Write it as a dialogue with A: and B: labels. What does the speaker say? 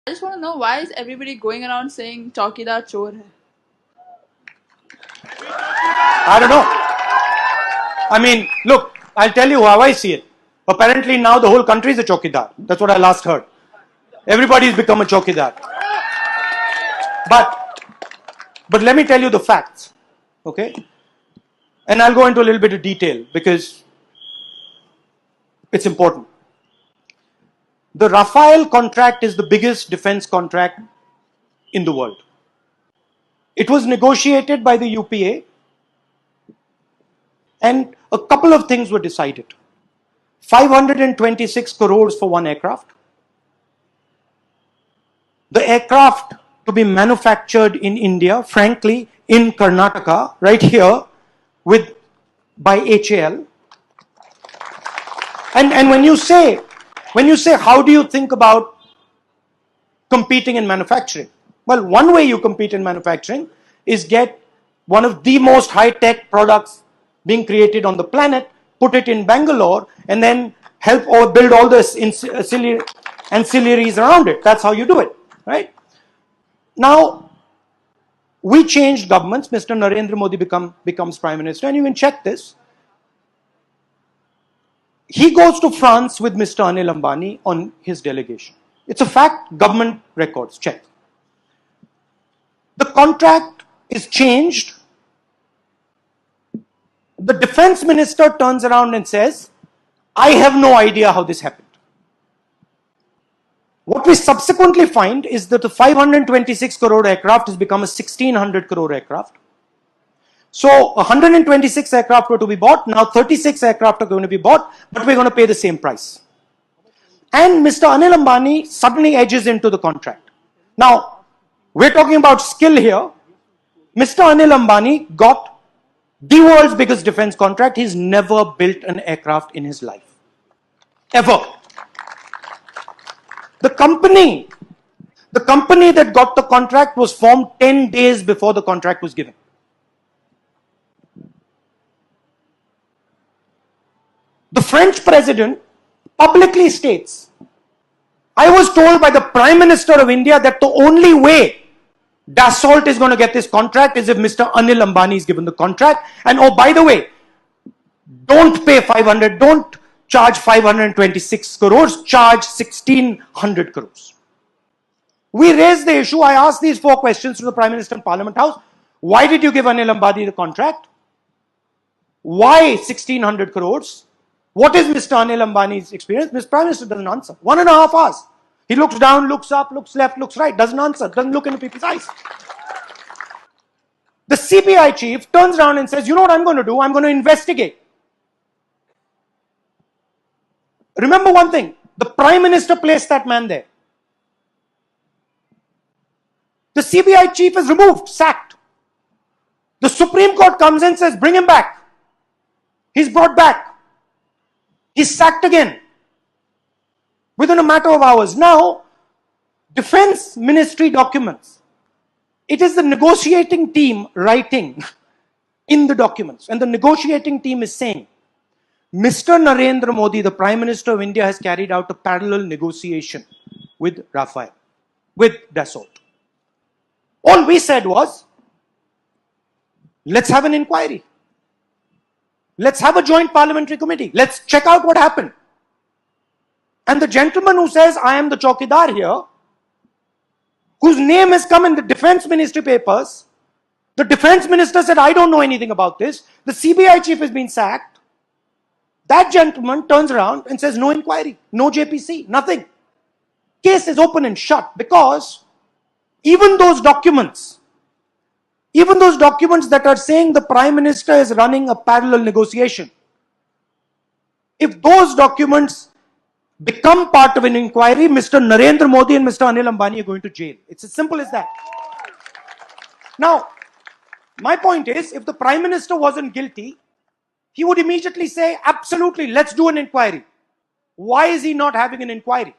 A: I just want to know, why is everybody going around saying Chowkidar Chor Hai?
B: I don't know. I mean, look, I'll tell you how I see it. Apparently now the whole country is a Chowkidar. That's what I last heard. Everybody's become a Chowkidar. But let me tell you the facts. Okay? And I'll go into a little bit of detail because it's important. The Rafale contract is the biggest defense contract in the world. It was negotiated by the UPA, and a couple of things were decided. 526 crores for one aircraft. The aircraft to be manufactured in India, frankly, in Karnataka, right here, by HAL. And when you say, how do you think about competing in manufacturing? Well, one way you compete in manufacturing is get one of the most high-tech products being created on the planet, put it in Bangalore, and then help or build all the ancillaries around it. That's how you do it, right? Now, we changed governments. Mr. Narendra Modi becomes Prime Minister, and you can check this. He goes to France with Mr. Anil Ambani on his delegation. It's a fact, government records, check. The contract is changed. The defense minister turns around and says, I have no idea how this happened. What we subsequently find is that the 526 crore aircraft has become a 1600 crore aircraft. So 126 aircraft were to be bought, now 36 aircraft are going to be bought, but we're going to pay the same price. And Mr. Anil Ambani suddenly edges into the contract. Now, we're talking about skill here. Mr. Anil Ambani got the world's biggest defense contract. He's never built an aircraft in his life. Ever. The company that got the contract was formed 10 days before the contract was given. The French president publicly states, I was told by the Prime Minister of India that the only way Dassault is going to get this contract is if Mr. Anil Ambani is given the contract. And oh, by the way, don't charge 526 crores, charge 1600 crores. We raised the issue. I asked these 4 questions to the Prime Minister in Parliament House. Why did you give Anil Ambani the contract? Why 1600 crores? What is Mr. Anil Ambani's experience? Mr. Prime Minister doesn't answer. 1.5 hours. He looks down, looks up, looks left, looks right, doesn't answer, doesn't look into people's eyes. The CBI chief turns around and says, you know what I'm going to do? I'm going to investigate. Remember one thing, the Prime Minister placed that man there. The CBI chief is removed, sacked. The Supreme Court comes in and says, bring him back. He's brought back. He's sacked again. Within a matter of hours. Now, Defense Ministry documents. It is the negotiating team writing in the documents. And the negotiating team is saying, Mr. Narendra Modi, the Prime Minister of India, has carried out a parallel negotiation with Rafale, with Dassault. All we said was, let's have an inquiry. Let's have a joint parliamentary committee. Let's check out what happened. And the gentleman who says, I am the Chowkidar here, whose name has come in the Defense Ministry papers, the Defense Minister said, I don't know anything about this. The CBI chief has been sacked. That gentleman turns around and says, no inquiry, no JPC, nothing. Case is open and shut because even those documents that are saying the Prime Minister is running a parallel negotiation, if those documents become part of an inquiry, Mr. Narendra Modi and Mr. Anil Ambani are going to jail. It's as simple as that. Now, my point is, if the Prime Minister wasn't guilty, he would immediately say, absolutely, let's do an inquiry. Why is he not having an inquiry?